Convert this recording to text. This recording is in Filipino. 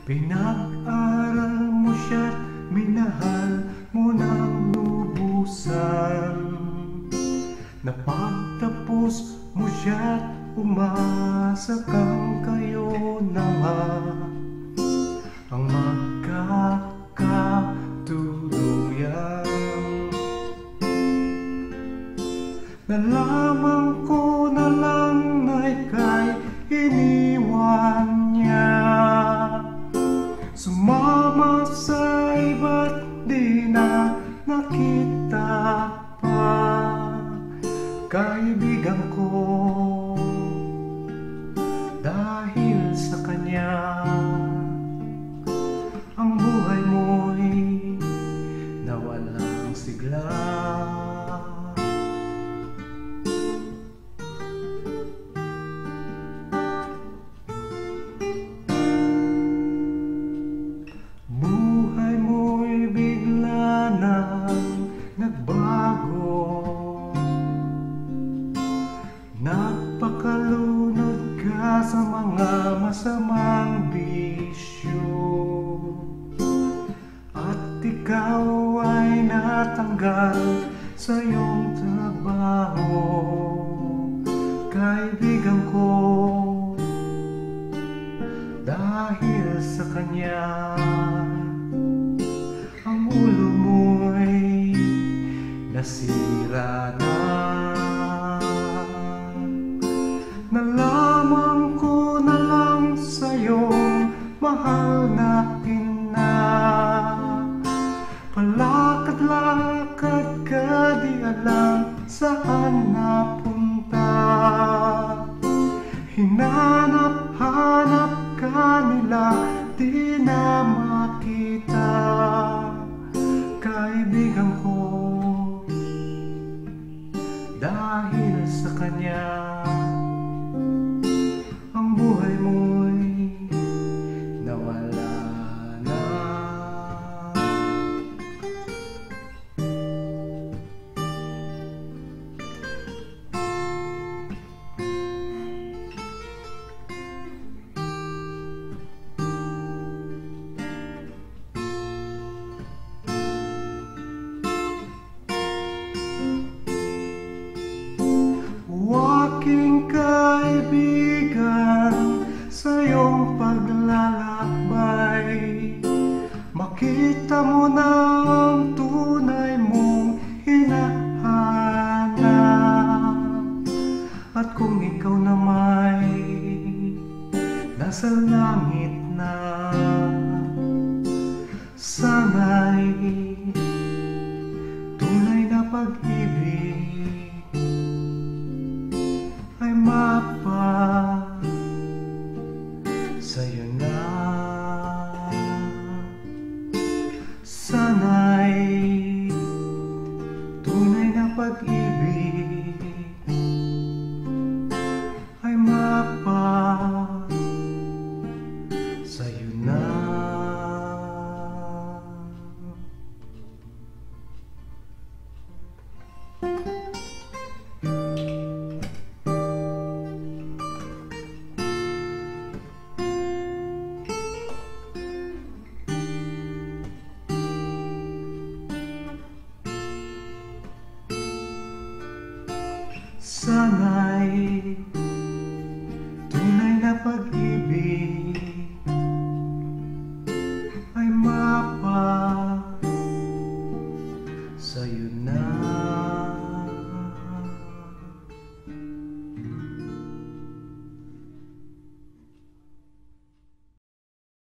Pinag-aral mo siya't minahal mo ng lubusan. Napagtapos mo siya't umasa kang kayo na nga ang magkakatuluyan. Nalaman ko na lang na ika'y iniwan niya, sumama sa iba't di na nakita pa. Kaibigan ko, dahil sa kanya ang buhay mo'y nawalang sigla. Buhay mo'y bigla nang nagbago, napakalunod ka sa mga masamang bisyo, at ikaw ay natanggal sa iyong trabaho. Kaibigan ko, dahil sa kanya ang ulo mo'y nasira na. Nalaman ko na lang sa'yo, mahal na ina, palakad-lakad ka, di alam saan napunta. Hinanap-hanap ka nila, di na makita. Kaibigan ko, dahil sa kanya ang buhay mo'y nawala na. Aking kaibigan, sa iyong paglalakbay, makita mo na ang tunay mong hinahanap. At kung ikaw na may nasa langit na, sana'y tunay na pag-ibig ay mapa sa'yo na. Sana'y tunay na pag-ibig ay mapa sa'yo na. Sana